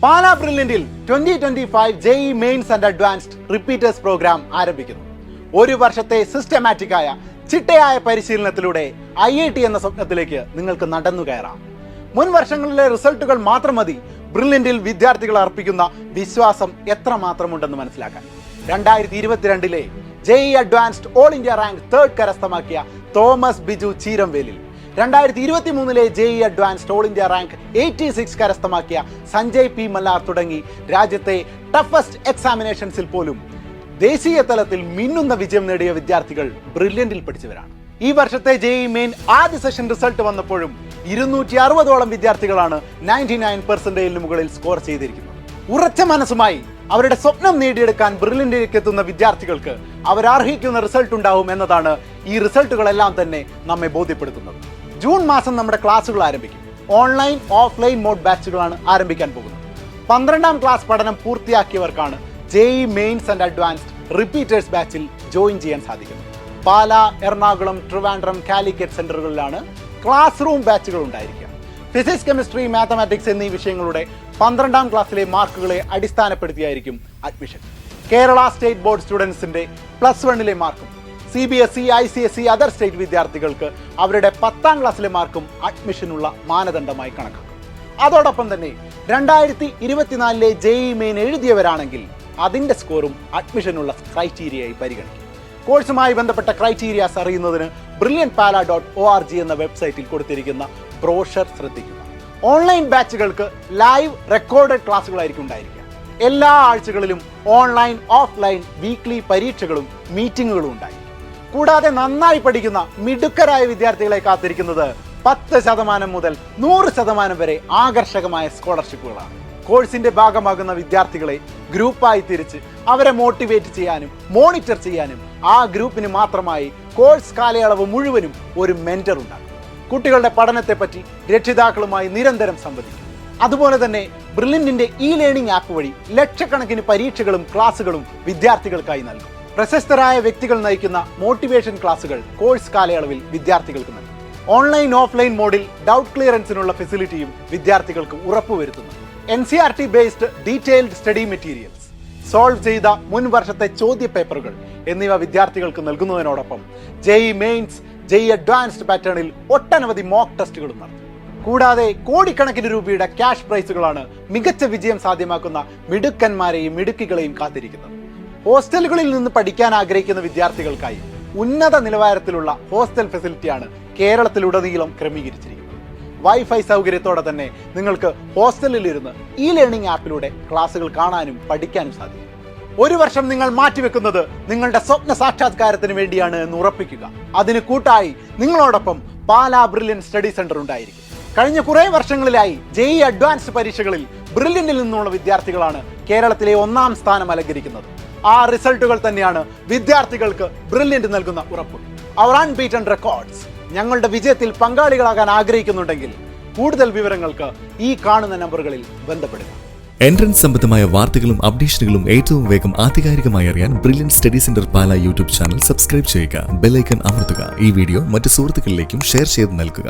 പാലാ ബ്രില്യന്റിൽ 2025 JEE mains and advanced repeaters program ആരംഭിക്കുന്നു. ഒരു വർഷത്തെ സിസ്റ്റമാറ്റിക് ആയ ചിട്ടയായ പരിശീലനത്തിലൂടെ IIT എന്ന സ്വപ്നത്തിലേക്ക് നിങ്ങൾക്ക് നടന്നു കയറാം. മുൻ വർഷങ്ങളിലെ റിസൾട്ടുകൾ മാത്രം മതി ബ്രില്യന്റിൽ വിദ്യാർത്ഥികൾ അർപ്പിക്കുന്ന വിശ്വാസം എത്രമാത്രമുണ്ടെന്ന് മനസ്സിലാക്കാൻ. 2022 JEE advanced all India rank 3rd കരസ്ഥമാക്കിയ തോമസ് ബിജു ചീരംവേലിൽ, 2023 JEE advanced all India rank 86 കരസ്ഥമാക്കിയ സഞ്ജയ് പി മല്ലാർ തുടങ്ങി രാജ്യത്തെ ടഫസ്റ്റ് എക്സാമിനേഷൻസിൽ പോലും ദേശീയ തലത്തിൽ മിന്നുന്ന വിജയം നേടിയ വിദ്യാർത്ഥികൾ ബ്രില്യന്റിൽ പഠിച്ചവരാണ്. ഈ വർഷത്തെ JEE മെയിൻ ആദ്യ സെഷൻ റിസൾട്ട് വന്നപ്പോഴും 260ഓളം വിദ്യാർത്ഥികളാണ് 99% മുകളിൽ സ്കോർ ചെയ്തിരിക്കുന്നത്. ഉറച്ച മനസ്സുമായി അവരുടെ സ്വപ്നം നേടിയെടുക്കാൻ ബ്രില്യന്റിലേക്ക് എത്തുന്ന വിദ്യാർത്ഥികൾക്ക് അവരർഹിക്കുന്ന റിസൾട്ട് ഉണ്ടാവും എന്നതാണ് ഈ റിസൾട്ടുകളെല്ലാം തന്നെ നമ്മെ ബോധ്യപ്പെടുത്തുന്നത്. ജൂൺ മാസം നമ്മുടെ ക്ലാസ്സുകൾ ആരംഭിക്കും. ഓൺലൈൻ ഓഫ്ലൈൻ മോഡ് ബാച്ചുകളാണ് ആരംഭിക്കാൻ പോകുന്നത്. 12ാം ക്ലാസ് പഠനം പൂർത്തിയാക്കിയവർക്കാണ് JEE mains and advanced repeaters ബാച്ചിൽ ജോയിൻ ചെയ്യാൻ സാധിക്കുന്നത്. പാലാ, എറണാകുളം, ട്രിവാൻഡ്രം, കാലിക്കറ്റ് സെന്ററുകളിലാണ് ക്ലാസ് റൂം ബാച്ചുകൾ ഉണ്ടായിരിക്കുക. ഫിസിക്സ്, കെമിസ്ട്രി, മാത്തമാറ്റിക്സ് എന്നീ വിഷയങ്ങളുടെ 12ാം ക്ലാസ്സിലെ മാർക്കുകളെ അടിസ്ഥാനപ്പെടുത്തിയായിരിക്കും അഡ്മിഷൻ. കേരള സ്റ്റേറ്റ് ബോർഡ് സ്റ്റുഡൻസിന്റെ +1 മാർക്കും CBSE, ICSE, അതർ സ്റ്റേറ്റ് വിദ്യാർത്ഥികൾക്ക് അവരുടെ 10ാം ക്ലാസ്സിലെ മാർക്കും അഡ്മിഷനുള്ള മാനദണ്ഡമായി കണക്കാക്കും. അതോടൊപ്പം തന്നെ 2024 JEE മെയിൻ എഴുതിയവരാണെങ്കിൽ അതിൻ്റെ സ്കോറും അഡ്മിഷനുള്ള ക്രൈറ്റീരിയയായി പരിഗണിക്കും. കോഴ്സുമായി ബന്ധപ്പെട്ട ക്രൈറ്റീരിയാസ് അറിയുന്നതിന് brilliantpala.org എന്ന വെബ്സൈറ്റിൽ കൊടുത്തിരിക്കുന്ന ബ്രോഷർ ശ്രദ്ധിക്കുക. ഓൺലൈൻ ബാച്ചുകൾക്ക് ലൈവ് റെക്കോർഡഡ് ക്ലാസ്സുകളായിരിക്കും ഉണ്ടായിരിക്കുക. എല്ലാ ആഴ്ചകളിലും ഓൺലൈൻ ഓഫ്ലൈൻ വീക്ക്ലി പരീക്ഷകളും മീറ്റിങ്ങുകളും ഉണ്ടായിരിക്കും. കൂടാതെ നന്നായി പഠിക്കുന്ന മിടുക്കരായ വിദ്യാർത്ഥികളെ കാത്തിരിക്കുന്നത് 10% മുതൽ 100% വരെ ആകർഷകമായ സ്കോളർഷിപ്പുകളാണ്. കോഴ്സിന്റെ ഭാഗമാകുന്ന വിദ്യാർത്ഥികളെ ഗ്രൂപ്പായി തിരിച്ച് അവരെ മോട്ടിവേറ്റ് ചെയ്യാനും മോണിറ്റർ ചെയ്യാനും ആ ഗ്രൂപ്പിന് മാത്രമായി കോഴ്സ് കാലയളവ് മുഴുവനും ഒരു മെന്റർ ഉണ്ടാകും. കുട്ടികളുടെ പഠനത്തെപ്പറ്റി രക്ഷിതാക്കളുമായി നിരന്തരം സംവദിക്കും. അതുപോലെ തന്നെ ബ്രില്യന്റിന്റെ ലേണിംഗ് ആപ്പ് വഴി ലക്ഷക്കണക്കിന് പരീക്ഷകളും ക്ലാസുകളും വിദ്യാർത്ഥികൾക്കായി നൽകും. പ്രശസ്തരായ വ്യക്തികൾ നയിക്കുന്ന മോട്ടിവേഷൻ ക്ലാസുകൾ കോഴ്സ് കാലയളവിൽ വിദ്യാർത്ഥികൾക്ക് നൽകും. ഓൺലൈൻ ഓഫ്ലൈൻ മോഡിൽ ഡൗട്ട് ക്ലിയറൻസിനുള്ള ഫെസിലിറ്റിയും വിദ്യാർത്ഥികൾക്ക് ഉറപ്പുവരുത്തുന്നു. NCERT based detailed study materials, solve ചെയ്ത മുൻ വർഷത്തെ ചോദ്യ പേപ്പറുകൾ എന്നിവ വിദ്യാർത്ഥികൾക്ക് നൽകുന്നതിനോടൊപ്പം JEE മെയിൻസ്, JEE അഡ്വാൻസ്ഡ് പാറ്റേണിൽ ഒട്ടനവധി മോക്ക് ടെസ്റ്റുകളും നടത്തും. കൂടാതെ കോടിക്കണക്കിന് രൂപയുടെ ക്യാഷ് പ്രൈസുകളാണ് മികച്ച വിജയം സാധ്യമാക്കുന്ന മിടുക്കന്മാരെയും മിടുക്കികളെയും കാത്തിരിക്കുന്നത്. ഹോസ്റ്റലുകളിൽ നിന്ന് പഠിക്കാൻ ആഗ്രഹിക്കുന്ന വിദ്യാർത്ഥികൾക്കായി ഉന്നത നിലവാരത്തിലുള്ള ഹോസ്റ്റൽ ഫെസിലിറ്റിയാണ് കേരളത്തിലുടനീളം ക്രമീകരിച്ചിരിക്കുന്നത്. വൈഫൈ സൗകര്യത്തോടെ തന്നെ നിങ്ങൾക്ക് ഹോസ്റ്റലിലിരുന്ന് ലേണിംഗ് ആപ്പിലൂടെ ക്ലാസുകൾ കാണാനും പഠിക്കാനും സാധിക്കും. ഒരു വർഷം നിങ്ങൾ മാറ്റിവെക്കുന്നത് നിങ്ങളുടെ സ്വപ്ന സാക്ഷാത്കാരത്തിന് വേണ്ടിയാണ് എന്ന് ഉറപ്പിക്കുക. അതിന് കൂട്ടായി നിങ്ങളോടൊപ്പം പാലാ ബ്രില്യന്റ് സ്റ്റഡി സെന്റർ ഉണ്ടായിരിക്കും. കഴിഞ്ഞ കുറേ വർഷങ്ങളിലായി JEE അഡ്വാൻസ്ഡ് പരീക്ഷകളിൽ ബ്രില്യന്റിൽ നിന്നുള്ള വിദ്യാർത്ഥികളാണ് കേരളത്തിലെ 1ാം സ്ഥാനം അലങ്കരിക്കുന്നത്. ആ റിസൾട്ടുകൾ തന്നെയാണ് വിദ്യാർത്ഥികൾക്ക് ബ്രില്യന്റ് നൽകുന്ന ഉറപ്പ്. അവർ അൺബീറ്റൻ റെക്കോർഡ്സ്. ഞങ്ങളുടെ വിജയത്തിൽ പങ്കാളികളാകാൻ ആഗ്രഹിക്കുന്നുണ്ടെങ്കിൽ കൂടുതൽ വിവരങ്ങൾക്ക് ഈ കാണുന്ന നമ്പറുകളിൽ ബന്ധപ്പെടുക. എൻട്രൻസ് സംബന്ധമായ വാർത്തകളും അപ്ഡേഷനുകളും ഏറ്റവും വേഗം ആധികാരികമായി അറിയാൻ ബ്രില്യന്റ് സ്റ്റഡി സെന്റർ പാല യൂട്യൂബ് ചാനൽ സബ്സ്ക്രൈബ് ചെയ്യുക. ബെൽ ഐക്കൺ അമർത്തുക. ഈ വീഡിയോ മറ്റു സുഹൃത്തുക്കളിലേക്കും ഷെയർ ചെയ്ത് നൽകുക.